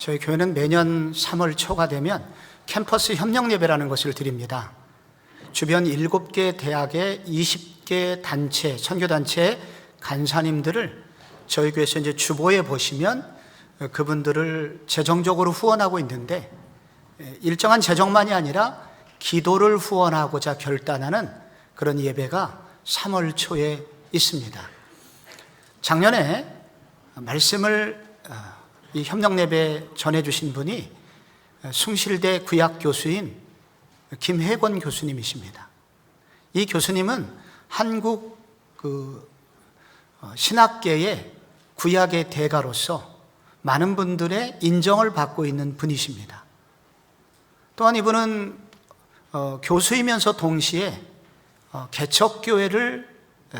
저희 교회는 매년 3월 초가 되면 캠퍼스 협력 예배라는 것을 드립니다. 주변 7개 대학의 20개 단체, 선교단체 간사님들을 저희 교회에서 이제 주보에 보시면 그분들을 재정적으로 후원하고 있는데, 일정한 재정만이 아니라 기도를 후원하고자 결단하는 그런 예배가 3월 초에 있습니다. 작년에 말씀을 이 협력 예배 전해주신 분이 숭실대 구약 교수인 김혜권 교수님이십니다. 이 교수님은 한국 신학계의 구약의 대가로서 많은 분들의 인정을 받고 있는 분이십니다. 또한 이분은 교수이면서 동시에 개척교회를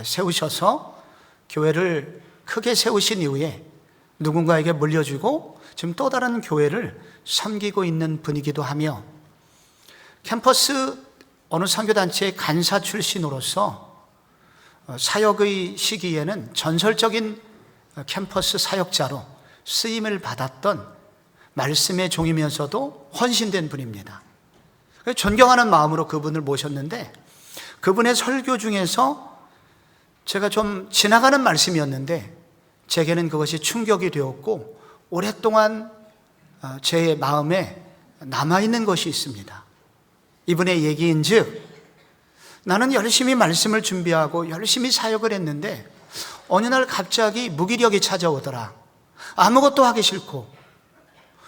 세우셔서 교회를 크게 세우신 이후에 누군가에게 물려주고 지금 또 다른 교회를 섬기고 있는 분이기도 하며, 캠퍼스 어느 선교단체의 간사 출신으로서 사역의 시기에는 전설적인 캠퍼스 사역자로 쓰임을 받았던 말씀의 종이면서도 헌신된 분입니다. 존경하는 마음으로 그분을 모셨는데, 그분의 설교 중에서 제가 좀 지나가는 말씀이었는데 제게는 그것이 충격이 되었고 오랫동안 제 마음에 남아있는 것이 있습니다. 이분의 얘기인즉, 나는 열심히 말씀을 준비하고 열심히 사역을 했는데 어느 날 갑자기 무기력이 찾아오더라. 아무것도 하기 싫고,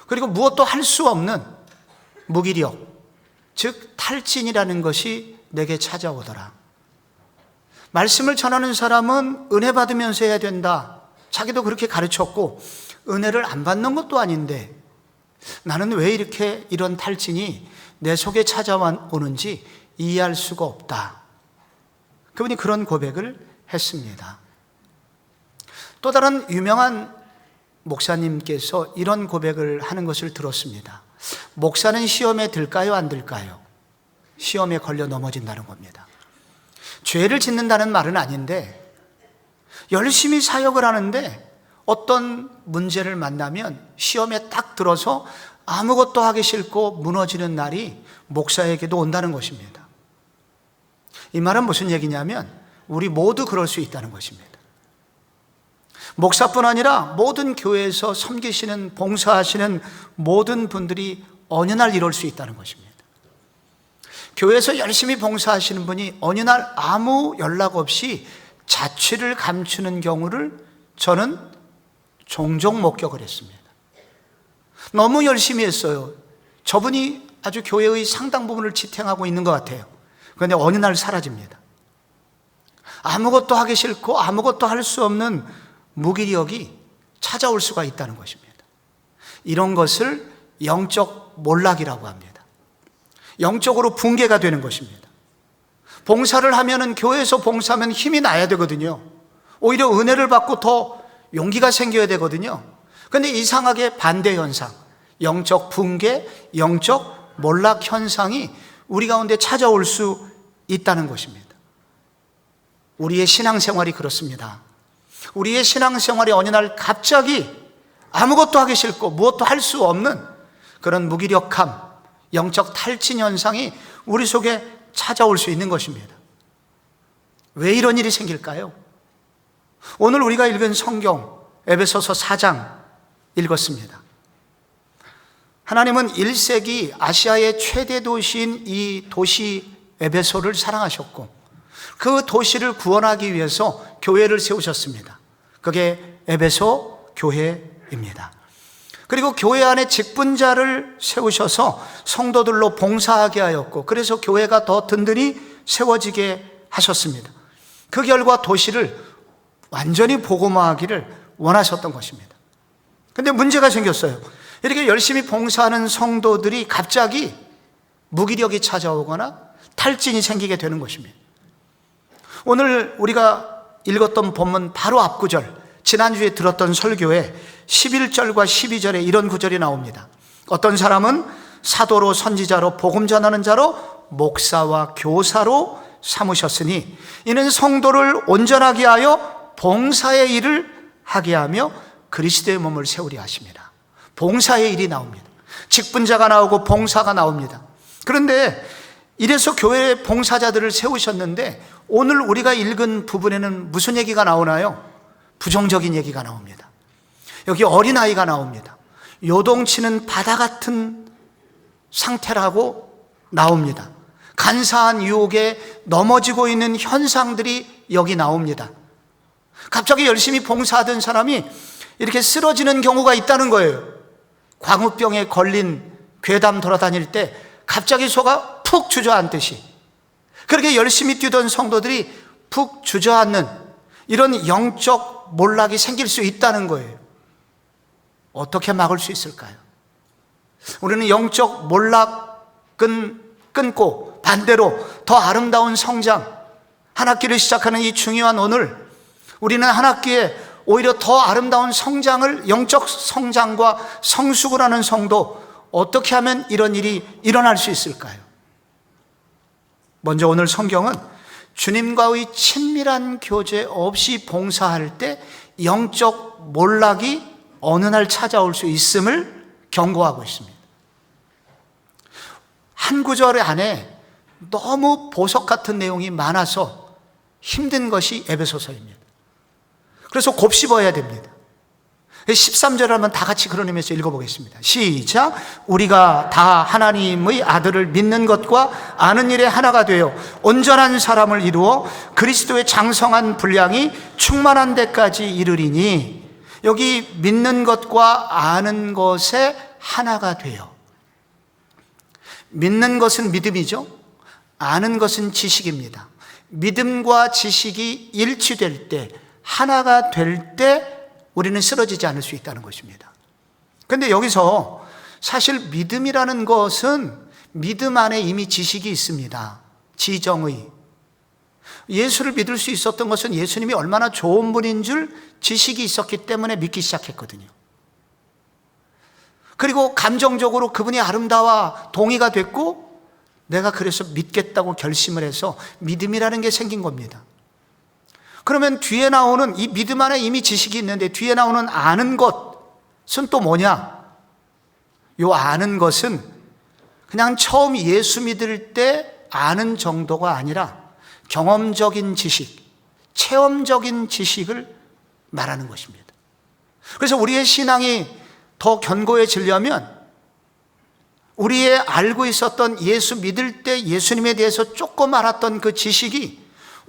그리고 무엇도 할 수 없는 무기력, 즉 탈진이라는 것이 내게 찾아오더라. 말씀을 전하는 사람은 은혜 받으면서 해야 된다, 자기도 그렇게 가르쳤고 은혜를 안 받는 것도 아닌데 나는 왜 이렇게 이런 탈진이 내 속에 찾아오는지 이해할 수가 없다. 그분이 그런 고백을 했습니다. 또 다른 유명한 목사님께서 이런 고백을 하는 것을 들었습니다. 목사는 시험에 들까요, 안 들까요? 시험에 걸려 넘어진다는 겁니다. 죄를 짓는다는 말은 아닌데, 열심히 사역을 하는데 어떤 문제를 만나면 시험에 딱 들어서 아무것도 하기 싫고 무너지는 날이 목사에게도 온다는 것입니다. 이 말은 무슨 얘기냐면 우리 모두 그럴 수 있다는 것입니다. 목사뿐 아니라 모든 교회에서 섬기시는, 봉사하시는 모든 분들이 어느 날 이럴 수 있다는 것입니다. 교회에서 열심히 봉사하시는 분이 어느 날 아무 연락 없이 자취를 감추는 경우를 저는 종종 목격을 했습니다. 너무 열심히 했어요. 저분이 아주 교회의 상당 부분을 지탱하고 있는 것 같아요. 그런데 어느 날 사라집니다. 아무것도 하기 싫고 아무것도 할 수 없는 무기력이 찾아올 수가 있다는 것입니다. 이런 것을 영적 몰락이라고 합니다. 영적으로 붕괴가 되는 것입니다. 봉사를 하면은, 교회에서 봉사하면 힘이 나야 되거든요. 오히려 은혜를 받고 더 용기가 생겨야 되거든요. 그런데 이상하게 반대 현상, 영적 붕괴, 영적 몰락 현상이 우리 가운데 찾아올 수 있다는 것입니다. 우리의 신앙생활이 그렇습니다. 우리의 신앙생활이 어느 날 갑자기 아무것도 하기 싫고 무엇도 할 수 없는 그런 무기력함, 영적 탈진 현상이 우리 속에 찾아올 수 있는 것입니다. 왜 이런 일이 생길까요? 오늘 우리가 읽은 성경 에베소서 4장 읽었습니다. 하나님은 1세기 아시아의 최대 도시인 이 도시 에베소를 사랑하셨고 그 도시를 구원하기 위해서 교회를 세우셨습니다. 그게 에베소 교회입니다. 그리고 교회 안에 직분자를 세우셔서 성도들로 봉사하게 하였고, 그래서 교회가 더 든든히 세워지게 하셨습니다. 그 결과 도시를 완전히 복음화하기를 원하셨던 것입니다. 그런데 문제가 생겼어요. 이렇게 열심히 봉사하는 성도들이 갑자기 무기력이 찾아오거나 탈진이 생기게 되는 것입니다. 오늘 우리가 읽었던 본문 바로 앞구절, 지난주에 들었던 설교에 11절과 12절에 이런 구절이 나옵니다. 어떤 사람은 사도로, 선지자로, 복음 전하는 자로, 목사와 교사로 삼으셨으니 이는 성도를 온전하게 하여 봉사의 일을 하게 하며 그리스도의 몸을 세우려 하십니다. 봉사의 일이 나옵니다. 직분자가 나오고 봉사가 나옵니다. 그런데 이래서 교회에 봉사자들을 세우셨는데 오늘 우리가 읽은 부분에는 무슨 얘기가 나오나요? 부정적인 얘기가 나옵니다. 여기 어린아이가 나옵니다. 요동치는 바다 같은 상태라고 나옵니다. 간사한 유혹에 넘어지고 있는 현상들이 여기 나옵니다. 갑자기 열심히 봉사하던 사람이 이렇게 쓰러지는 경우가 있다는 거예요. 광우병에 걸린 괴담 돌아다닐 때 갑자기 소가 푹 주저앉듯이 그렇게 열심히 뛰던 성도들이 푹 주저앉는 이런 영적 몰락이 생길 수 있다는 거예요. 어떻게 막을 수 있을까요? 우리는 영적 몰락은 끊고 반대로 더 아름다운 성장, 한 학기를 시작하는 이 중요한 오늘 우리는 한 학기에 오히려 더 아름다운 성장을, 영적 성장과 성숙을 하는 성도, 어떻게 하면 이런 일이 일어날 수 있을까요? 먼저 오늘 성경은 주님과의 친밀한 교제 없이 봉사할 때 영적 몰락이 어느 날 찾아올 수 있음을 경고하고 있습니다. 한 구절 안에 너무 보석 같은 내용이 많아서 힘든 것이 에베소서입니다. 그래서 곱씹어야 됩니다. 13절을 한번 다 같이 그런 의미에서 읽어보겠습니다. 시작. 우리가 다 하나님의 아들을 믿는 것과 아는 일에 하나가 되어 온전한 사람을 이루어 그리스도의 장성한 분량이 충만한 데까지 이르리니, 여기 믿는 것과 아는 것에 하나가 되어, 믿는 것은 믿음이죠. 아는 것은 지식입니다. 믿음과 지식이 일치될 때, 하나가 될 때 우리는 쓰러지지 않을 수 있다는 것입니다. 그런데 여기서 사실 믿음이라는 것은 믿음 안에 이미 지식이 있습니다. 지정의. 예수를 믿을 수 있었던 것은 예수님이 얼마나 좋은 분인 줄 지식이 있었기 때문에 믿기 시작했거든요. 그리고 감정적으로 그분이 아름다워 동의가 됐고 내가 그래서 믿겠다고 결심을 해서 믿음이라는 게 생긴 겁니다. 그러면 뒤에 나오는 이 믿음 안에 이미 지식이 있는데 뒤에 나오는 아는 것은 또 뭐냐? 요 아는 것은 그냥 처음 예수 믿을 때 아는 정도가 아니라 경험적인 지식, 체험적인 지식을 말하는 것입니다. 그래서 우리의 신앙이 더 견고해지려면 우리의 알고 있었던 예수 믿을 때 예수님에 대해서 조금 알았던 그 지식이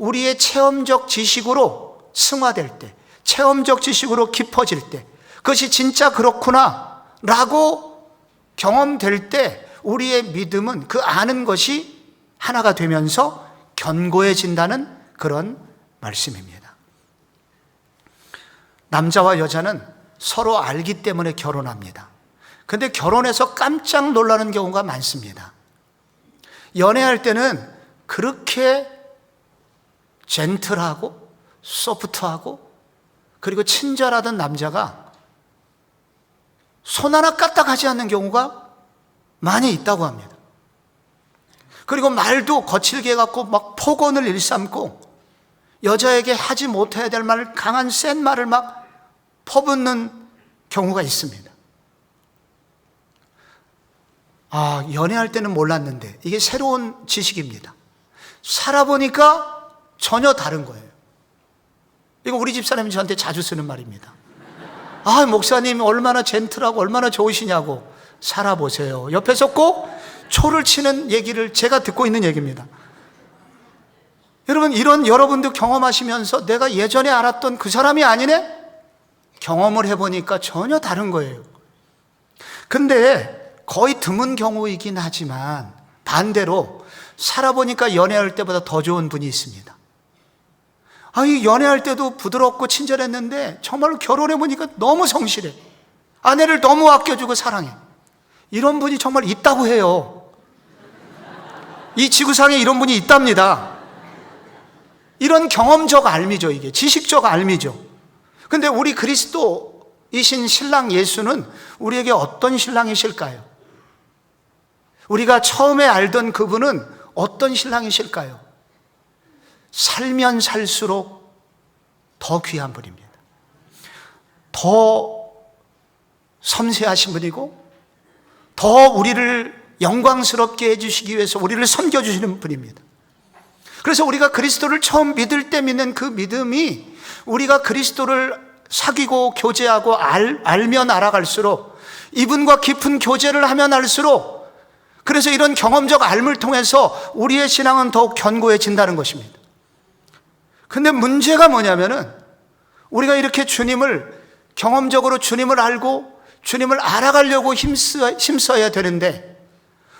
우리의 체험적 지식으로 승화될 때, 체험적 지식으로 깊어질 때, 그것이 진짜 그렇구나 라고 경험될 때 우리의 믿음은 그 아는 것이 하나가 되면서 견고해진다는 그런 말씀입니다. 남자와 여자는 서로 알기 때문에 결혼합니다. 그런데 결혼해서 깜짝 놀라는 경우가 많습니다. 연애할 때는 그렇게 젠틀하고 소프트하고 그리고 친절하던 남자가 손 하나 까딱하지 않는 경우가 많이 있다고 합니다. 그리고 말도 거칠게 해갖고 막 폭언을 일삼고 여자에게 하지 못해야 될 말, 강한 센 말을 막 퍼붓는 경우가 있습니다. 연애할 때는 몰랐는데 이게 새로운 지식입니다. 살아보니까 전혀 다른 거예요. 이거 우리 집사람이 저한테 자주 쓰는 말입니다. 목사님 얼마나 젠틀하고 얼마나 좋으시냐고. 살아보세요. 옆에서 꼭 초를 치는 얘기를 제가 듣고 있는 얘기입니다. 여러분, 이런 여러분도 경험하시면서 내가 예전에 알았던 그 사람이 아니네? 경험을 해보니까 전혀 다른 거예요. 근데 거의 드문 경우이긴 하지만 반대로 살아보니까 연애할 때보다 더 좋은 분이 있습니다. 이 연애할 때도 부드럽고 친절했는데 정말로 결혼해보니까 너무 성실해. 아내를 너무 아껴주고 사랑해. 이런 분이 정말 있다고 해요. 이 지구상에 이런 분이 있답니다. 이런 경험적 알미죠, 이게. 지식적 알미죠. 근데 우리 그리스도이신 신랑 예수는 우리에게 어떤 신랑이실까요? 우리가 처음에 알던 그분은 어떤 신랑이실까요? 살면 살수록 더 귀한 분입니다. 더 섬세하신 분이고 더 우리를 영광스럽게 해주시기 위해서 우리를 섬겨주시는 분입니다. 그래서 우리가 그리스도를 처음 믿을 때 믿는 그 믿음이 우리가 그리스도를 사귀고 교제하고 알면 알아갈수록, 이분과 깊은 교제를 하면 할수록, 그래서 이런 경험적 알을 통해서 우리의 신앙은 더욱 견고해진다는 것입니다. 근데 문제가 뭐냐면은 우리가 이렇게 주님을 경험적으로 주님을 알고 주님을 알아가려고 힘써야 되는데,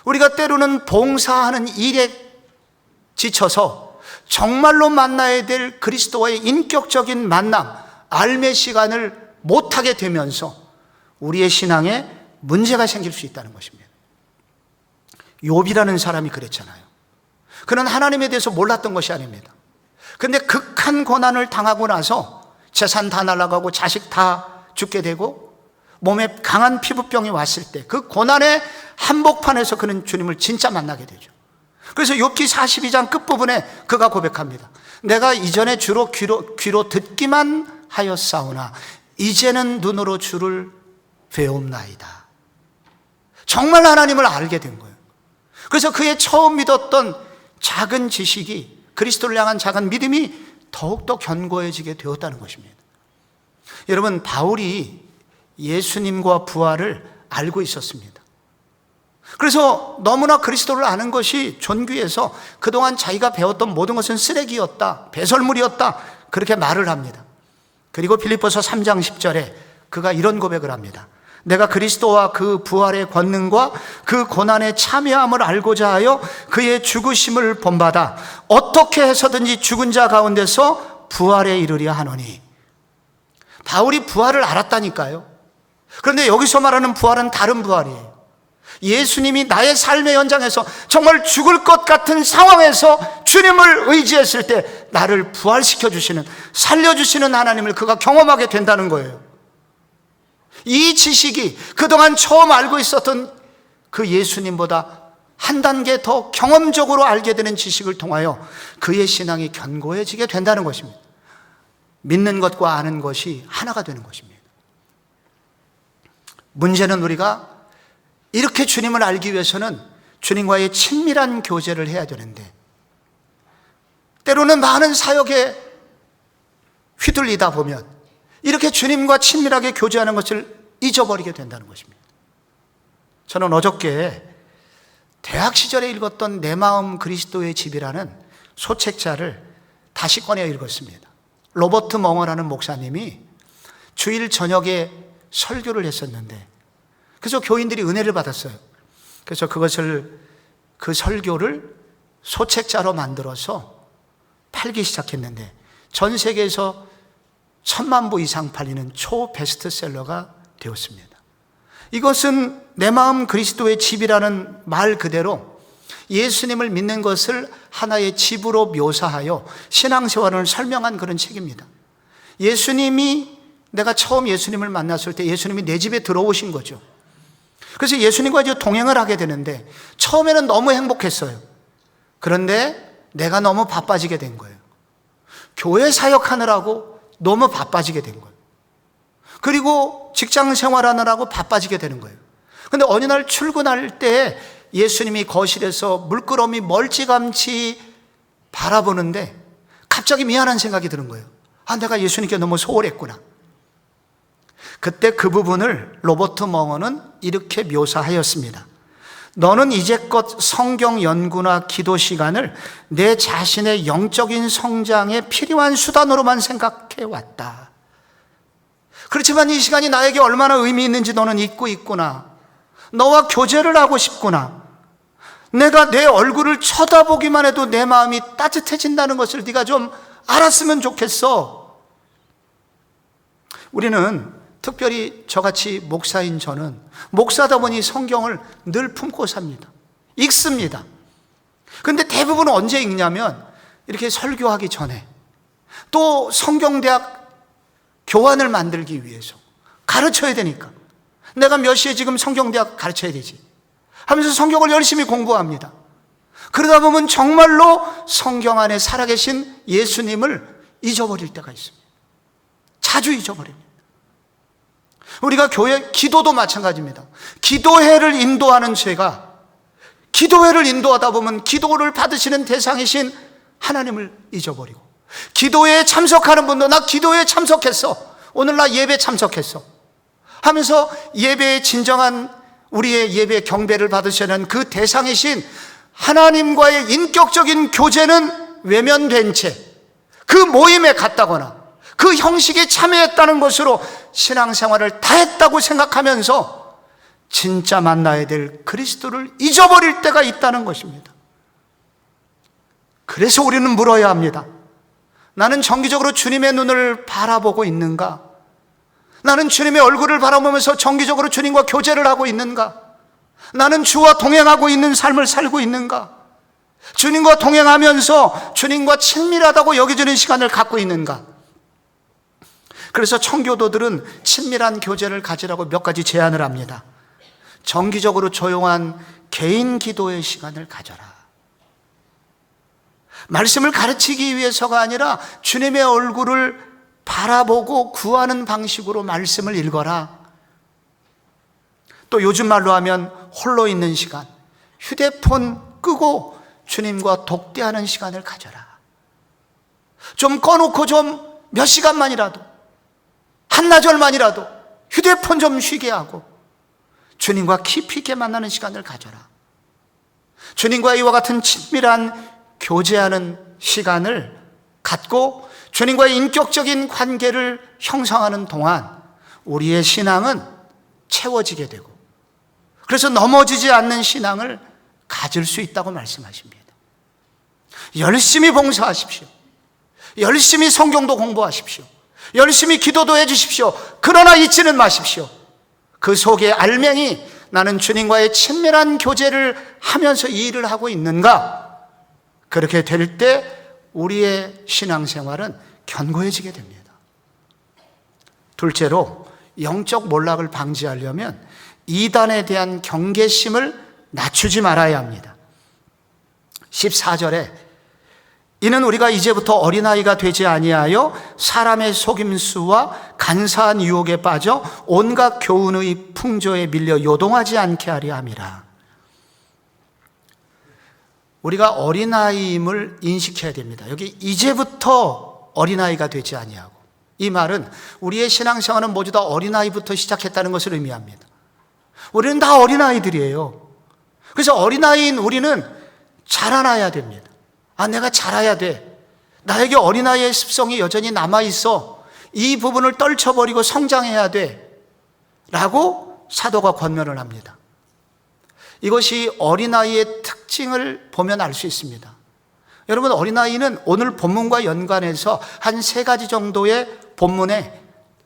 우리가 때로는 봉사하는 일에 지쳐서 정말로 만나야 될 그리스도와의 인격적인 만남, 알매 시간을 못하게 되면서 우리의 신앙에 문제가 생길 수 있다는 것입니다. 욥이라는 사람이 그랬잖아요. 그는 하나님에 대해서 몰랐던 것이 아닙니다. 근데 극한 고난을 당하고 나서 재산 다 날아가고 자식 다 죽게 되고 몸에 강한 피부병이 왔을 때 그 고난의 한복판에서 그는 주님을 진짜 만나게 되죠. 그래서 욥기 42장 끝부분에 그가 고백합니다. 내가 이전에 주로 귀로 듣기만 하였사오나 이제는 눈으로 주를 배움나이다. 정말 하나님을 알게 된 거예요. 그래서 그의 처음 믿었던 작은 지식이, 그리스도를 향한 작은 믿음이 더욱더 견고해지게 되었다는 것입니다. 여러분, 바울이 예수님과 부활을 알고 있었습니다. 그래서 너무나 그리스도를 아는 것이 존귀해서 그동안 자기가 배웠던 모든 것은 쓰레기였다, 배설물이었다, 그렇게 말을 합니다. 그리고 빌립보서 3장 10절에 그가 이런 고백을 합니다. 내가 그리스도와 그 부활의 권능과 그 고난의 참여함을 알고자 하여 그의 죽으심을 본받아 어떻게 해서든지 죽은 자 가운데서 부활에 이르려 하노니. 바울이 부활을 알았다니까요. 그런데 여기서 말하는 부활은 다른 부활이에요. 예수님이 나의 삶의 현장에서 정말 죽을 것 같은 상황에서 주님을 의지했을 때 나를 부활시켜 주시는, 살려주시는 하나님을 그가 경험하게 된다는 거예요. 이 지식이 그동안 처음 알고 있었던 그 예수님보다 한 단계 더 경험적으로 알게 되는 지식을 통하여 그의 신앙이 견고해지게 된다는 것입니다. 믿는 것과 아는 것이 하나가 되는 것입니다. 문제는 우리가 이렇게 주님을 알기 위해서는 주님과의 친밀한 교제를 해야 되는데, 때로는 많은 사역에 휘둘리다 보면 이렇게 주님과 친밀하게 교제하는 것을 잊어버리게 된다는 것입니다. 저는 어저께 대학 시절에 읽었던 내 마음 그리스도의 집이라는 소책자를 다시 꺼내 읽었습니다. 로버트 멍어라는 목사님이 주일 저녁에 설교를 했었는데, 그래서 교인들이 은혜를 받았어요. 그래서 그 설교를 소책자로 만들어서 팔기 시작했는데 전 세계에서 1000만 부 이상 팔리는 초 베스트셀러가 되었습니다. 이것은 내 마음 그리스도의 집이라는 말 그대로 예수님을 믿는 것을 하나의 집으로 묘사하여 신앙생활을 설명한 그런 책입니다. 내가 처음 예수님을 만났을 때 예수님이 내 집에 들어오신 거죠. 그래서 예수님과 이제 동행을 하게 되는데 처음에는 너무 행복했어요. 그런데 내가 너무 바빠지게 된 거예요. 교회 사역하느라고 너무 바빠지게 된 거예요. 그리고 직장 생활하느라고 바빠지게 되는 거예요. 그런데 어느 날 출근할 때 예수님이 거실에서 물끄러미 멀찌감치 바라보는데 갑자기 미안한 생각이 드는 거예요. 내가 예수님께 너무 소홀했구나. 그때 그 부분을 로버트 멍어는 이렇게 묘사하였습니다. 너는 이제껏 성경 연구나 기도 시간을 내 자신의 영적인 성장에 필요한 수단으로만 생각해 왔다. 그렇지만 이 시간이 나에게 얼마나 의미 있는지 너는 잊고 있구나. 너와 교제를 하고 싶구나. 내가 내 얼굴을 쳐다보기만 해도 내 마음이 따뜻해진다는 것을 네가 좀 알았으면 좋겠어. 우리는 특별히 저같이 목사인 저는 목사다 보니 성경을 늘 품고 삽니다. 읽습니다. 그런데 대부분 언제 읽냐면 이렇게 설교하기 전에, 또 성경대학 교환을 만들기 위해서 가르쳐야 되니까 내가 몇 시에 지금 성경대학 가르쳐야 되지 하면서 성경을 열심히 공부합니다. 그러다 보면 정말로 성경 안에 살아계신 예수님을 잊어버릴 때가 있습니다. 자주 잊어버립니다. 우리가 교회 기도도 마찬가지입니다. 기도회를 인도하는 제가 기도회를 인도하다 보면 기도를 받으시는 대상이신 하나님을 잊어버리고, 기도회에 참석하는 분도 나 기도회에 참석했어, 오늘 나 예배 참석했어 하면서 예배의 진정한 우리의 예배 경배를 받으시는 그 대상이신 하나님과의 인격적인 교제는 외면된 채 그 모임에 갔다거나 그 형식에 참여했다는 것으로 신앙생활을 다 했다고 생각하면서 진짜 만나야 될 그리스도를 잊어버릴 때가 있다는 것입니다. 그래서 우리는 물어야 합니다. 나는 정기적으로 주님의 눈을 바라보고 있는가? 나는 주님의 얼굴을 바라보면서 정기적으로 주님과 교제를 하고 있는가? 나는 주와 동행하고 있는 삶을 살고 있는가? 주님과 동행하면서 주님과 친밀하다고 여겨지는 시간을 갖고 있는가? 그래서 청교도들은 친밀한 교제를 가지라고 몇 가지 제안을 합니다. 정기적으로 조용한 개인 기도의 시간을 가져라. 말씀을 가르치기 위해서가 아니라 주님의 얼굴을 바라보고 구하는 방식으로 말씀을 읽어라. 또 요즘 말로 하면 홀로 있는 시간, 휴대폰 끄고 주님과 독대하는 시간을 가져라. 좀 꺼놓고 좀 몇 시간만이라도, 한나절만이라도 휴대폰 좀 쉬게 하고 주님과 깊이 있게 만나는 시간을 가져라. 주님과 이와 같은 친밀한 교제하는 시간을 갖고 주님과의 인격적인 관계를 형성하는 동안 우리의 신앙은 채워지게 되고, 그래서 넘어지지 않는 신앙을 가질 수 있다고 말씀하십니다. 열심히 봉사하십시오. 열심히 성경도 공부하십시오. 열심히 기도도 해주십시오. 그러나 잊지는 마십시오. 그 속에 알맹이 나는 주님과의 친밀한 교제를 하면서 이 일을 하고 있는가? 그렇게 될 때 우리의 신앙생활은 견고해지게 됩니다. 둘째로, 영적 몰락을 방지하려면 이단에 대한 경계심을 낮추지 말아야 합니다. 14절에 이는 우리가 이제부터 어린아이가 되지 아니하여 사람의 속임수와 간사한 유혹에 빠져 온갖 교훈의 풍조에 밀려 요동하지 않게 하려 함이라. 우리가 어린아이임을 인식해야 됩니다. 여기 이제부터 어린아이가 되지 아니하고, 이 말은 우리의 신앙생활은 모두 다 어린아이부터 시작했다는 것을 의미합니다. 우리는 다 어린아이들이에요. 그래서 어린아이인 우리는 자라나야 됩니다. 내가 자라야 돼. 나에게 어린아이의 습성이 여전히 남아있어. 이 부분을 떨쳐버리고 성장해야 돼. 라고 사도가 권면을 합니다. 이것이 어린아이의 특징을 보면 알 수 있습니다. 여러분, 어린아이는 오늘 본문과 연관해서 한 3가지 정도의 본문에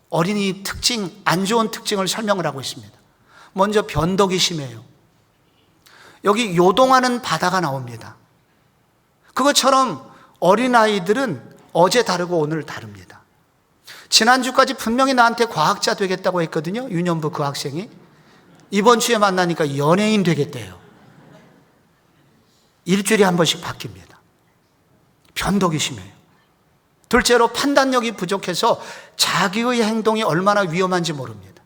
어린이 특징, 안 좋은 특징을 설명을 하고 있습니다. 먼저 변덕이 심해요. 여기 요동하는 바다가 나옵니다. 그것처럼 어린아이들은 어제 다르고 오늘 다릅니다. 지난주까지 분명히 나한테 과학자 되겠다고 했거든요. 유년부 그 학생이. 이번 주에 만나니까 연예인 되겠대요. 일주일에 한 번씩 바뀝니다. 변덕이 심해요. 둘째로 판단력이 부족해서 자기의 행동이 얼마나 위험한지 모릅니다.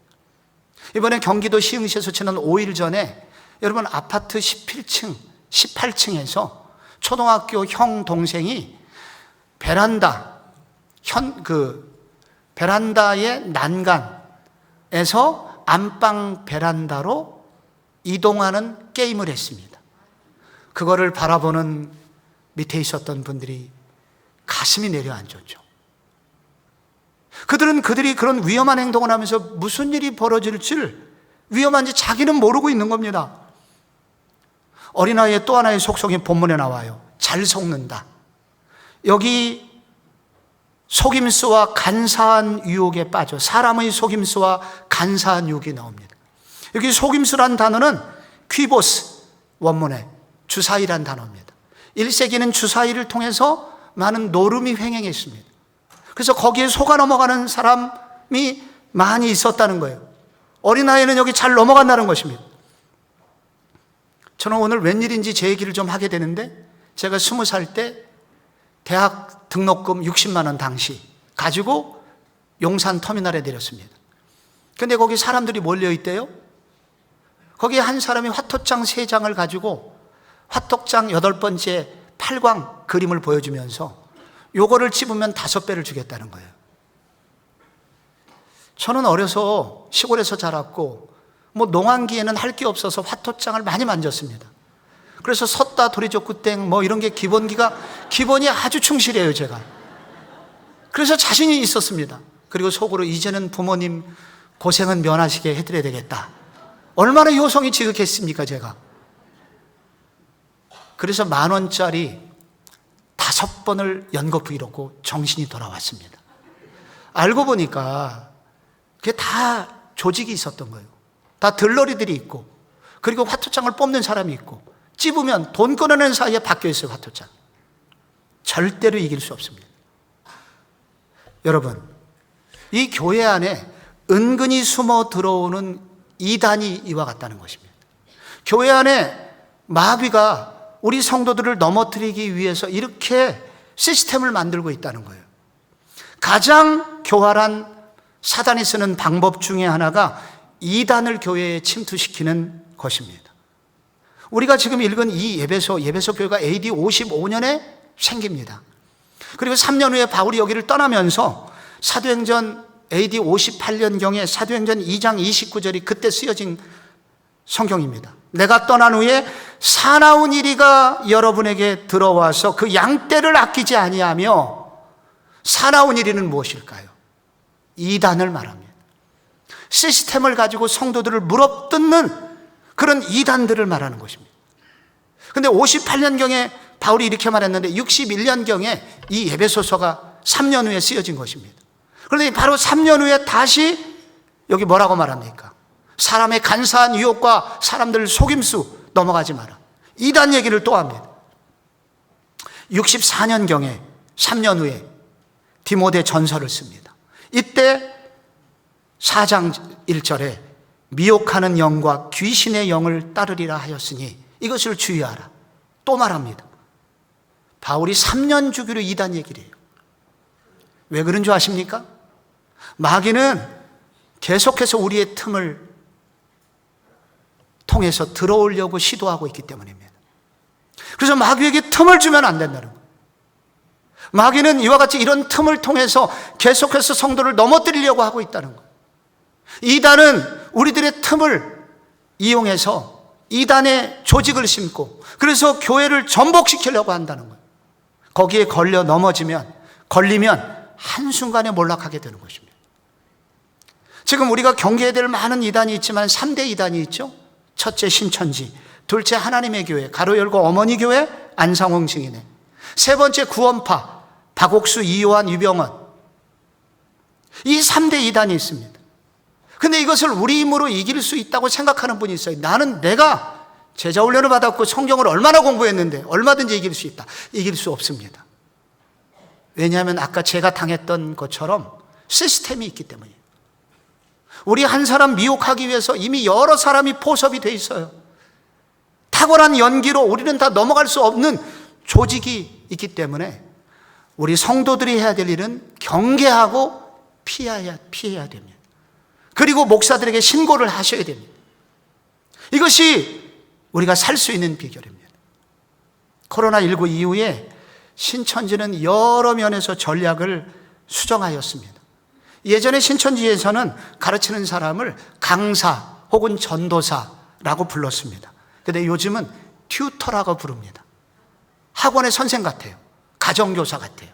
이번에 경기도 시흥시에서 지난 5일 전에 여러분 아파트 11층, 18층에서 초등학교 형 동생이 베란다의 난간에서 안방 베란다로 이동하는 게임을 했습니다. 그거를 바라보는 밑에 있었던 분들이 가슴이 내려앉았죠. 그들이 그런 위험한 행동을 하면서 무슨 일이 벌어질지, 위험한지 자기는 모르고 있는 겁니다. 어린아이의 또 하나의 속성이 본문에 나와요. 잘 속는다. 여기 속임수와 간사한 유혹에 빠져, 사람의 속임수와 간사한 유혹이 나옵니다. 여기 속임수란 단어는 퀴보스, 원문에 주사위란 단어입니다. 1세기는 주사위를 통해서 많은 노름이 횡행했습니다. 그래서 거기에 속아 넘어가는 사람이 많이 있었다는 거예요. 어린아이는 여기 잘 넘어간다는 것입니다. 저는 오늘 웬일인지 제 얘기를 좀 하게 되는데, 제가 20살 때 대학 등록금 60만 원 당시 가지고 용산 터미널에 내렸습니다. 근데 거기 사람들이 몰려있대요. 거기에 한 사람이 화토장 3장을 가지고 화토장 8번째 8광 그림을 보여주면서 요거를 집으면 5배를 주겠다는 거예요. 저는 어려서 시골에서 자랐고 농한기에는 할 게 없어서 화토장을 많이 만졌습니다. 그래서 섰다 도리족구땡 이런 게 기본이 아주 충실해요, 제가. 그래서 자신이 있었습니다. 그리고 속으로 이제는 부모님 고생은 면하시게 해드려야 되겠다. 얼마나 요성이 지극했습니까, 제가. 그래서 10,000원짜리 5번을 연거푸 잃었고 정신이 돌아왔습니다. 알고 보니까 그게 다 조직이 있었던 거예요. 다 들러리들이 있고, 그리고 화토장을 뽑는 사람이 있고, 찝으면 돈 끊어내는 사이에 바뀌어 있어요, 화토장. 절대로 이길 수 없습니다. 여러분, 이 교회 안에 은근히 숨어 들어오는 이단이 이와 같다는 것입니다. 교회 안에 마귀가 우리 성도들을 넘어뜨리기 위해서 이렇게 시스템을 만들고 있다는 거예요. 가장 교활한 사단이 쓰는 방법 중에 하나가 이단을 교회에 침투시키는 것입니다. 우리가 지금 읽은 이 예배소 교회가 AD 55년에 생깁니다. 그리고 3년 후에 바울이 여기를 떠나면서 사도행전 AD 58년경에 사도행전 2장 29절이 그때 쓰여진 성경입니다. 내가 떠난 후에 사나운 이리가 여러분에게 들어와서 그 양떼를 아끼지 아니하며, 사나운 이리는 무엇일까요? 이단을 말합니다. 시스템을 가지고 성도들을 물어뜯는 그런 이단들을 말하는 것입니다. 그런데 58년경에 바울이 이렇게 말했는데 61년경에 이 에베소서가 3년 후에 쓰여진 것입니다. 그런데 바로 3년 후에 다시 여기 뭐라고 말합니까? 사람의 간사한 유혹과 사람들 속임수 넘어가지 마라. 이단 얘기를 또 합니다. 64년경에 3년 후에 디모데 전서를 씁니다. 이때 4장 1절에 미혹하는 영과 귀신의 영을 따르리라 하였으니 이것을 주의하라. 또 말합니다. 바울이 3년 주기로 이단 얘기를 해요. 왜 그런 줄 아십니까? 마귀는 계속해서 우리의 틈을 통해서 들어오려고 시도하고 있기 때문입니다. 그래서 마귀에게 틈을 주면 안 된다는 거예요. 마귀는 이와 같이 이런 틈을 통해서 계속해서 성도를 넘어뜨리려고 하고 있다는 거예요. 이단은 우리들의 틈을 이용해서 이단의 조직을 심고, 그래서 교회를 전복시키려고 한다는 거예요. 거기에 걸리면 한순간에 몰락하게 되는 것입니다. 지금 우리가 경계해야 될 많은 이단이 있지만 3대 이단이 있죠. 첫째 신천지, 둘째 하나님의 교회, 가로 열고 어머니 교회, 안상홍 증인회. 세 번째 구원파, 박옥수, 이요한, 유병헌. 이 3대 이단이 있습니다. 근데 이것을 우리 힘으로 이길 수 있다고 생각하는 분이 있어요. 나는 내가 제자 훈련을 받았고 성경을 얼마나 공부했는데 얼마든지 이길 수 있다. 이길 수 없습니다. 왜냐하면 아까 제가 당했던 것처럼 시스템이 있기 때문이에요. 우리 한 사람 미혹하기 위해서 이미 여러 사람이 포섭이 돼 있어요. 탁월한 연기로 우리는 다 넘어갈 수 없는 조직이 있기 때문에 우리 성도들이 해야 될 일은 경계하고 피해야 됩니다. 그리고 목사들에게 신고를 하셔야 됩니다. 이것이 우리가 살 수 있는 비결입니다. 코로나19 이후에 신천지는 여러 면에서 전략을 수정하였습니다. 예전에 신천지에서는 가르치는 사람을 강사 혹은 전도사라고 불렀습니다. 그런데 요즘은 튜터라고 부릅니다. 학원의 선생 같아요. 가정교사 같아요.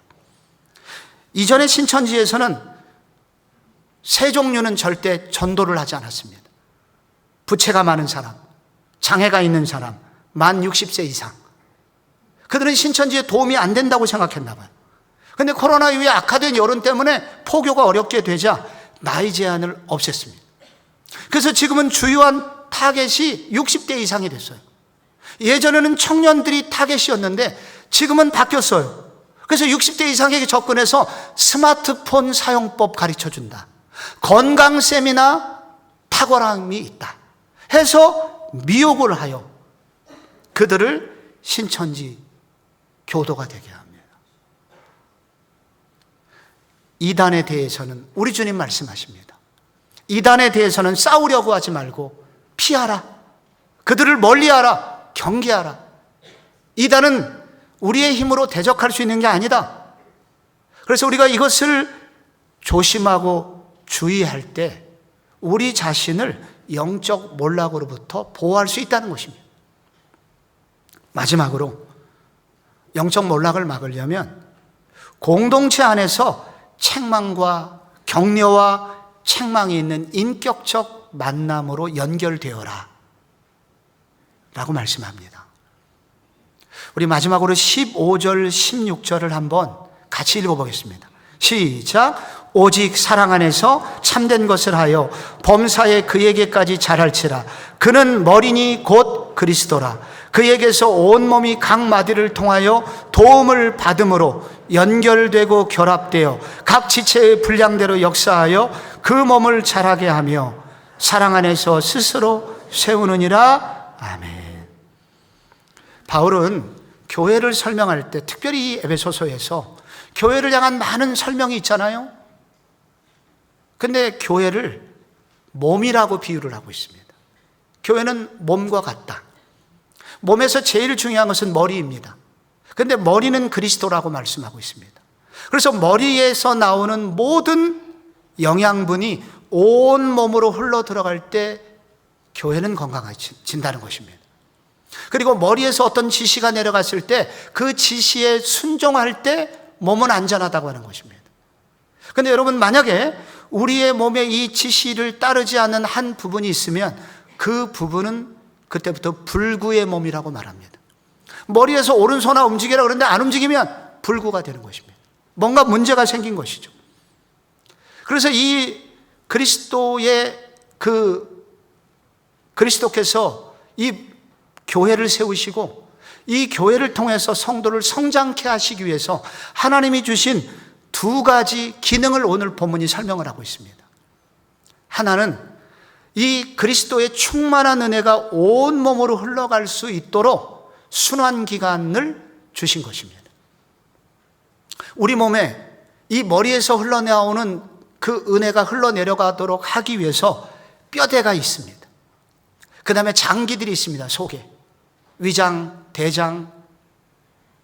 이전에 신천지에서는 세 종류는 절대 전도를 하지 않았습니다. 부채가 많은 사람, 장애가 있는 사람, 만 60세 이상. 그들은 신천지에 도움이 안 된다고 생각했나 봐요. 그런데 코로나 이후에 악화된 여론 때문에 포교가 어렵게 되자 나이 제한을 없앴습니다. 그래서 지금은 주요한 타겟이 60대 이상이 됐어요. 예전에는 청년들이 타겟이었는데 지금은 바뀌었어요. 그래서 60대 이상에게 접근해서 스마트폰 사용법 가르쳐준다. 건강 세미나 탁월함이 있다 해서 미혹을 하여 그들을 신천지 교도가 되게 합니다. 이단에 대해서는 우리 주님 말씀하십니다. 이단에 대해서는 싸우려고 하지 말고 피하라. 그들을 멀리하라. 경계하라. 이단은 우리의 힘으로 대적할 수 있는 게 아니다. 그래서 우리가 이것을 조심하고 주의할 때 우리 자신을 영적 몰락으로부터 보호할 수 있다는 것입니다. 마지막으로 영적 몰락을 막으려면 공동체 안에서 책망과 격려와 책망이 있는 인격적 만남으로 연결되어라 라고 말씀합니다. 우리 마지막으로 15절, 16절을 한번 같이 읽어보겠습니다. 시작. 오직 사랑 안에서 참된 것을 하여 범사에 그에게까지 자랄지라. 그는 머리니 곧 그리스도라. 그에게서 온몸이 각 마디를 통하여 도움을 받음으로 연결되고 결합되어 각 지체의 분량대로 역사하여 그 몸을 자라게 하며 사랑 안에서 스스로 세우느니라. 아멘. 바울은 교회를 설명할 때, 특별히 이 에베소서에서 교회를 향한 많은 설명이 있잖아요. 근데 교회를 몸이라고 비유를 하고 있습니다. 교회는 몸과 같다. 몸에서 제일 중요한 것은 머리입니다. 근데 머리는 그리스도라고 말씀하고 있습니다. 그래서 머리에서 나오는 모든 영양분이 온 몸으로 흘러 들어갈 때 교회는 건강해진다는 것입니다. 그리고 머리에서 어떤 지시가 내려갔을 때 그 지시에 순종할 때 몸은 안전하다고 하는 것입니다. 근데 여러분, 만약에 우리의 몸에 이 지시를 따르지 않는 한 부분이 있으면 그 부분은 그때부터 불구의 몸이라고 말합니다. 머리에서 오른손아 움직이라 그러는데 안 움직이면 불구가 되는 것입니다. 뭔가 문제가 생긴 것이죠. 그래서 이 그리스도께서 이 교회를 세우시고 이 교회를 통해서 성도를 성장케 하시기 위해서 하나님이 주신 두 가지 기능을 오늘 본문이 설명을 하고 있습니다. 하나는 이 그리스도의 충만한 은혜가 온 몸으로 흘러갈 수 있도록 순환기관을 주신 것입니다. 우리 몸에 이 머리에서 흘러나오는 그 은혜가 흘러내려가도록 하기 위해서 뼈대가 있습니다. 그 다음에 장기들이 있습니다. 속에 위장, 대장,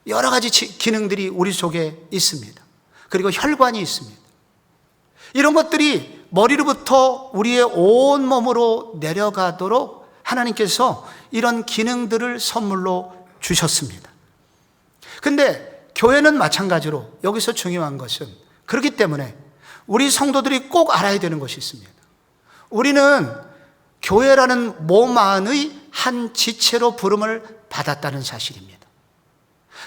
여러 가지 기능들이 우리 속에 있습니다. 그리고 혈관이 있습니다. 이런 것들이 머리로부터 우리의 온 몸으로 내려가도록 하나님께서 이런 기능들을 선물로 주셨습니다. 근데 교회는 마찬가지로 여기서 중요한 것은, 그렇기 때문에 우리 성도들이 꼭 알아야 되는 것이 있습니다. 우리는 교회라는 몸 안의 한 지체로 부름을 받았다는 사실입니다.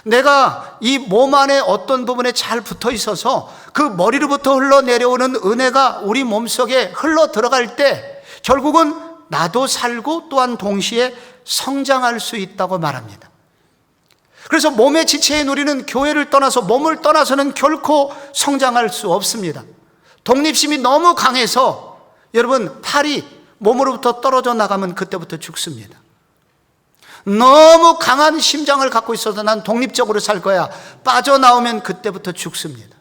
내가 이 몸 안에 어떤 부분에 잘 붙어 있어서 그 머리로부터 흘러내려오는 은혜가 우리 몸속에 흘러 들어갈 때 결국은 나도 살고 또한 동시에 성장할 수 있다고 말합니다. 그래서 몸의 지체인 우리는 교회를 떠나서, 몸을 떠나서는 결코 성장할 수 없습니다. 독립심이 너무 강해서 여러분, 팔이 몸으로부터 떨어져 나가면 그때부터 죽습니다. 너무 강한 심장을 갖고 있어서 난 독립적으로 살 거야, 빠져나오면 그때부터 죽습니다.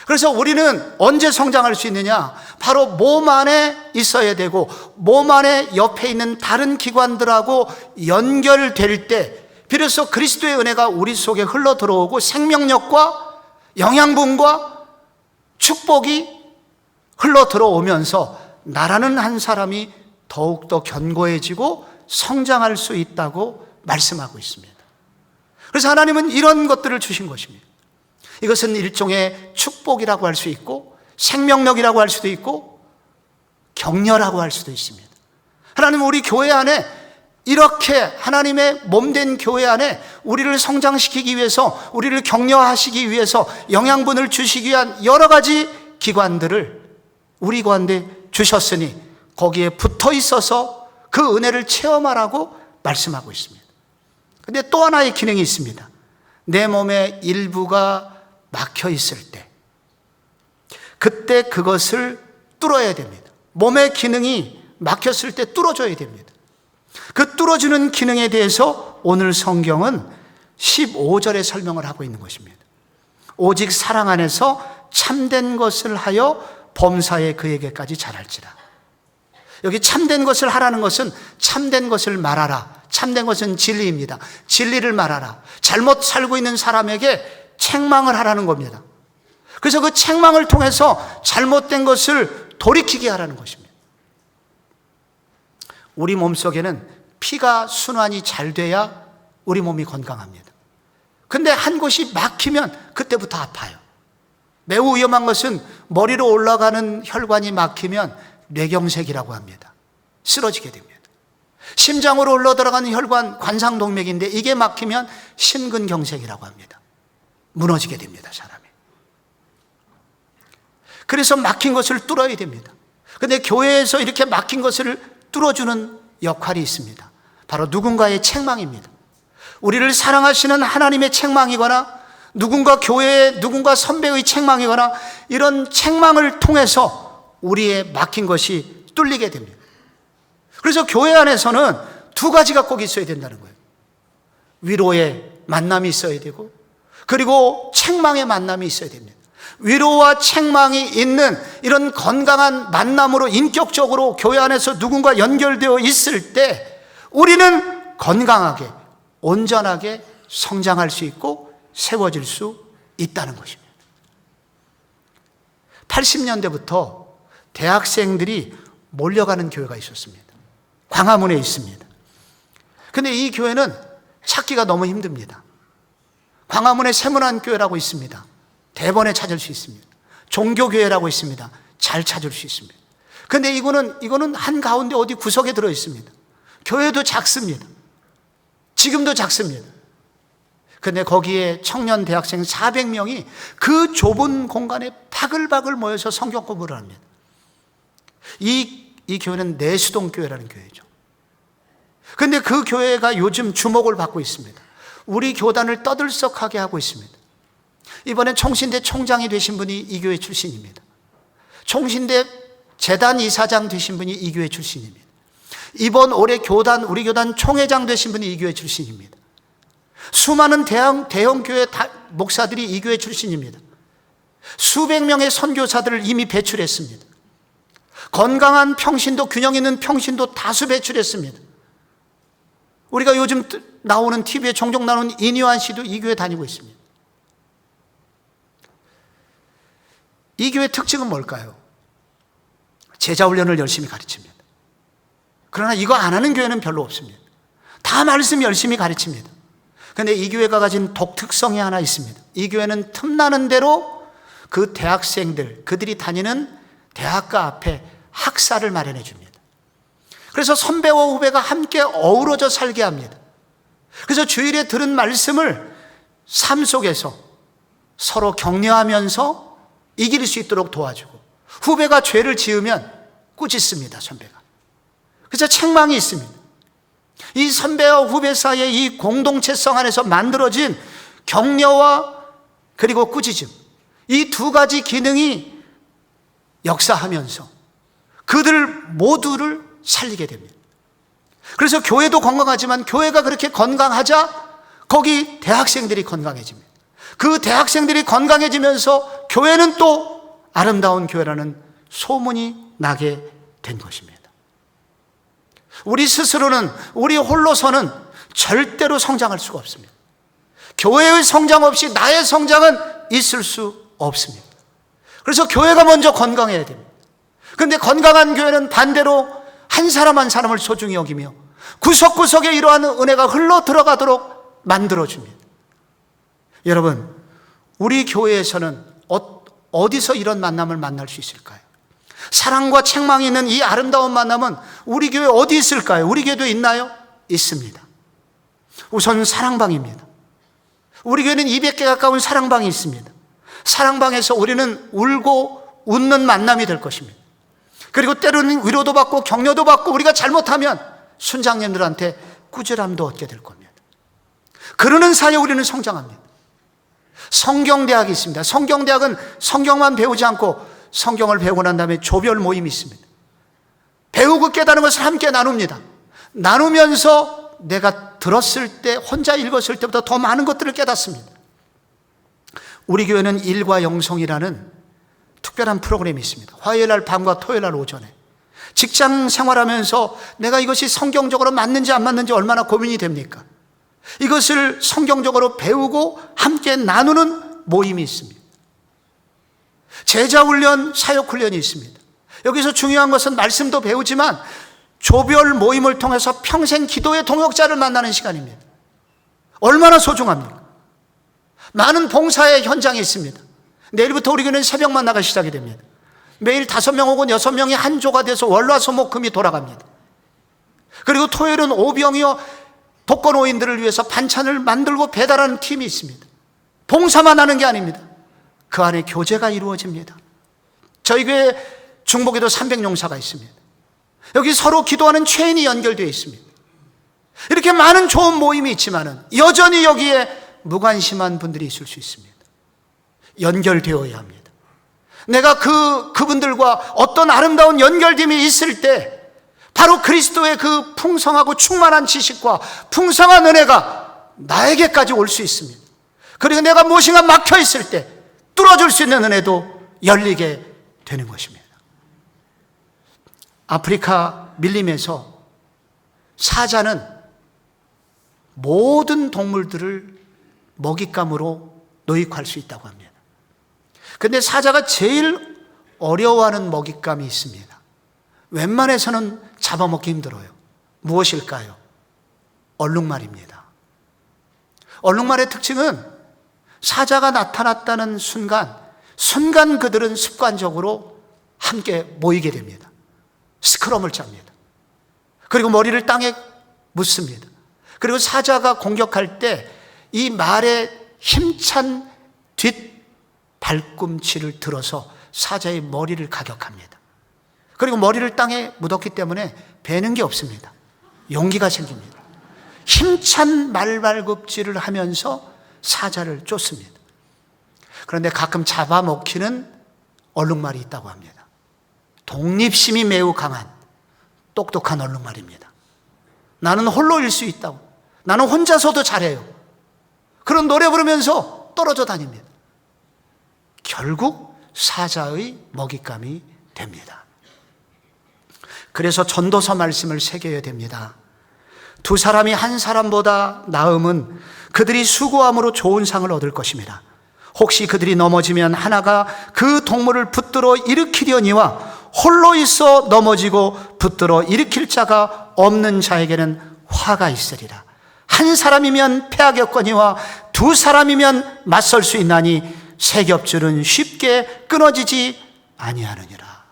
그래서 우리는 언제 성장할 수 있느냐? 바로 몸 안에 있어야 되고 몸 안에 옆에 있는 다른 기관들하고 연결될 때 비로소 그리스도의 은혜가 우리 속에 흘러 들어오고 생명력과 영양분과 축복이 흘러 들어오면서 나라는 한 사람이 더욱더 견고해지고 성장할 수 있다고 말씀하고 있습니다. 그래서 하나님은 이런 것들을 주신 것입니다. 이것은 일종의 축복이라고 할 수 있고 생명력이라고 할 수도 있고 격려라고 할 수도 있습니다. 하나님은 우리 교회 안에 이렇게 하나님의 몸된 교회 안에 우리를 성장시키기 위해서, 우리를 격려하시기 위해서 영양분을 주시기 위한 여러 가지 기관들을 우리 가운데 주셨으니 거기에 붙어 있어서 그 은혜를 체험하라고 말씀하고 있습니다. 그런데 또 하나의 기능이 있습니다. 내 몸의 일부가 막혀 있을 때, 그때 그것을 뚫어야 됩니다. 몸의 기능이 막혔을 때 뚫어줘야 됩니다. 그 뚫어주는 기능에 대해서 오늘 성경은 15절에 설명을 하고 있는 것입니다. 오직 사랑 안에서 참된 것을 하여 범사에 그에게까지 자랄지라. 여기 참된 것을 하라는 것은 참된 것을 말하라. 참된 것은 진리입니다. 진리를 말하라. 잘못 살고 있는 사람에게 책망을 하라는 겁니다. 그래서 그 책망을 통해서 잘못된 것을 돌이키게 하라는 것입니다. 우리 몸속에는 피가 순환이 잘 돼야 우리 몸이 건강합니다. 근데 한 곳이 막히면 그때부터 아파요. 매우 위험한 것은 머리로 올라가는 혈관이 막히면 뇌경색이라고 합니다. 쓰러지게 됩니다. 심장으로 흘러들어가는 혈관 관상동맥인데 이게 막히면 심근경색이라고 합니다. 무너지게 됩니다, 사람이. 그래서 막힌 것을 뚫어야 됩니다. 그런데 교회에서 이렇게 막힌 것을 뚫어주는 역할이 있습니다. 바로 누군가의 책망입니다. 우리를 사랑하시는 하나님의 책망이거나 누군가 교회의 누군가 선배의 책망이거나 이런 책망을 통해서 우리의 막힌 것이 뚫리게 됩니다. 그래서 교회 안에서는 두 가지가 꼭 있어야 된다는 거예요. 위로의 만남이 있어야 되고 그리고 책망의 만남이 있어야 됩니다. 위로와 책망이 있는 이런 건강한 만남으로 인격적으로 교회 안에서 누군가 연결되어 있을 때 우리는 건강하게 온전하게 성장할 수 있고 세워질 수 있다는 것입니다. 80년대부터 대학생들이 몰려가는 교회가 있었습니다. 광화문에 있습니다. 그런데 이 교회는 찾기가 너무 힘듭니다. 광화문에 세문안교회라고 있습니다. 대번에 찾을 수 있습니다. 종교교회라고 있습니다. 잘 찾을 수 있습니다. 그런데 이거는 한가운데 어디 구석에 들어 있습니다. 교회도 작습니다. 지금도 작습니다. 그런데 거기에 청년 대학생 400명이 그 좁은 공간에 바글바글 모여서 성경 공부를 합니다. 이 교회는 내수동교회라는 교회죠. 그런데 그 교회가 요즘 주목을 받고 있습니다. 우리 교단을 떠들썩하게 하고 있습니다. 이번에 총신대 총장이 되신 분이 이 교회 출신입니다. 총신대 재단 이사장 되신 분이 이 교회 출신입니다. 이번 올해 우리 교단 총회장 되신 분이 이 교회 출신입니다. 수많은 대형 교회 목사들이 이 교회 출신입니다. 수백 명의 선교사들을 이미 배출했습니다. 건강한 평신도, 균형 있는 평신도 다수 배출했습니다. 우리가 요즘 나오는 TV에 종종 나오는 이니환 씨도 이 교회 다니고 있습니다. 이 교회 특징은 뭘까요? 제자 훈련을 열심히 가르칩니다. 그러나 이거 안 하는 교회는 별로 없습니다. 다 말씀 열심히 가르칩니다. 그런데 이 교회가 가진 독특성이 하나 있습니다. 이 교회는 틈나는 대로 그 대학생들, 그들이 다니는 대학가 앞에 학사를 마련해 줍니다. 그래서 선배와 후배가 함께 어우러져 살게 합니다. 그래서 주일에 들은 말씀을 삶 속에서 서로 격려하면서 이길 수 있도록 도와주고, 후배가 죄를 지으면 꾸짖습니다, 선배가. 그래서 책망이 있습니다. 이 선배와 후배 사이의 이 공동체성 안에서 만들어진 격려와 그리고 꾸짖음, 이 두 가지 기능이 역사하면서 그들 모두를 살리게 됩니다. 그래서 교회도 건강하지만 교회가 그렇게 건강하자 거기 대학생들이 건강해집니다. 그 대학생들이 건강해지면서 교회는 또 아름다운 교회라는 소문이 나게 된 것입니다. 우리 스스로는, 우리 홀로서는 절대로 성장할 수가 없습니다. 교회의 성장 없이 나의 성장은 있을 수 없습니다. 그래서 교회가 먼저 건강해야 됩니다. 그런데 건강한 교회는 반대로 한 사람 한 사람을 소중히 여기며 구석구석에 이러한 은혜가 흘러 들어가도록 만들어줍니다. 여러분, 우리 교회에서는 어디서 이런 만남을 만날 수 있을까요? 사랑과 책망이 있는 이 아름다운 만남은 우리 교회 어디 있을까요? 우리 교회도 있나요? 있습니다. 우선 사랑방입니다. 우리 교회는 200개 가까운 사랑방이 있습니다. 사랑방에서 우리는 울고 웃는 만남이 될 것입니다. 그리고 때로는 위로도 받고 격려도 받고 우리가 잘못하면 순장님들한테 꾸지람도 얻게 될 겁니다. 그러는 사이에 우리는 성장합니다. 성경대학이 있습니다. 성경대학은 성경만 배우지 않고 성경을 배우고 난 다음에 조별 모임이 있습니다. 배우고 깨달은 것을 함께 나눕니다. 나누면서 내가 들었을 때, 혼자 읽었을 때보다 더 많은 것들을 깨닫습니다. 우리 교회는 일과 영성이라는 특별한 프로그램이 있습니다. 화요일 날 밤과 토요일 날 오전에. 직장 생활하면서 내가 이것이 성경적으로 맞는지 안 맞는지 얼마나 고민이 됩니까? 이것을 성경적으로 배우고 함께 나누는 모임이 있습니다. 제자훈련, 사역훈련이 있습니다. 여기서 중요한 것은 말씀도 배우지만 조별 모임을 통해서 평생 기도의 동역자를 만나는 시간입니다. 얼마나 소중합니까? 많은 봉사의 현장이 있습니다. 내일부터 우리 교회는 새벽 만나가 시작이 됩니다. 매일 5명 혹은 6명이 한 조가 돼서 월화수목금이 돌아갑니다. 그리고 토요일은 오병이어 독거노인들을 위해서 반찬을 만들고 배달하는 팀이 있습니다. 봉사만 하는 게 아닙니다. 그 안에 교제가 이루어집니다. 저희 교회 중복에도 300용사가 있습니다. 여기 서로 기도하는 체인이 연결되어 있습니다. 이렇게 많은 좋은 모임이 있지만은 여전히 여기에 무관심한 분들이 있을 수 있습니다. 연결되어야 합니다. 내가 그분들과 어떤 아름다운 연결됨이 있을 때 바로 그리스도의 그 풍성하고 충만한 지식과 풍성한 은혜가 나에게까지 올 수 있습니다. 그리고 내가 무엇인가 막혀 있을 때 뚫어줄 수 있는 은혜도 열리게 되는 것입니다. 아프리카 밀림에서 사자는 모든 동물들을 먹잇감으로 노획할 수 있다고 합니다. 그런데 사자가 제일 어려워하는 먹잇감이 있습니다. 웬만해서는 잡아먹기 힘들어요. 무엇일까요? 얼룩말입니다. 얼룩말의 특징은 사자가 나타났다는 순간 그들은 습관적으로 함께 모이게 됩니다. 스크럼을 짭니다. 그리고 머리를 땅에 묻습니다. 그리고 사자가 공격할 때 이 말의 힘찬 뒷 발꿈치를 들어서 사자의 머리를 가격합니다. 그리고 머리를 땅에 묻었기 때문에 베는 게 없습니다. 용기가 생깁니다. 힘찬 말발굽질을 하면서 사자를 쫓습니다. 그런데 가끔 잡아먹히는 얼룩말이 있다고 합니다. 독립심이 매우 강한 똑똑한 얼룩말입니다. 나는 홀로일 수 있다고, 나는 혼자서도 잘해요, 그런 노래 부르면서 떨어져 다닙니다. 결국 사자의 먹잇감이 됩니다. 그래서 전도서 말씀을 새겨야 됩니다. 2 사람이 한 사람보다 나음은 그들이 수고함으로 좋은 상을 얻을 것입니다. 혹시 그들이 넘어지면 하나가 그 동물을 붙들어 일으키려니와 홀로 있어 넘어지고 붙들어 일으킬 자가 없는 자에게는 화가 있으리라. 한 사람이면 패하겠거니와 2 사람이면 맞설 수 있나니 새 겹줄은 쉽게 끊어지지 아니하느니라.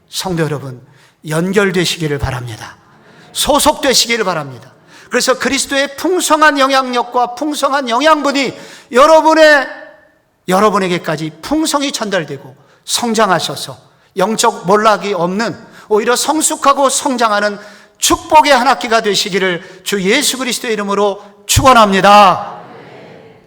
성도 여러분, 연결되시기를 바랍니다. 소속되시기를 바랍니다. 그래서 그리스도의 풍성한 영향력과 풍성한 영양분이 여러분에게까지 풍성히 전달되고 성장하셔서 영적 몰락이 없는, 오히려 성숙하고 성장하는 축복의 한 학기가 되시기를 주 예수 그리스도의 이름으로 축원합니다.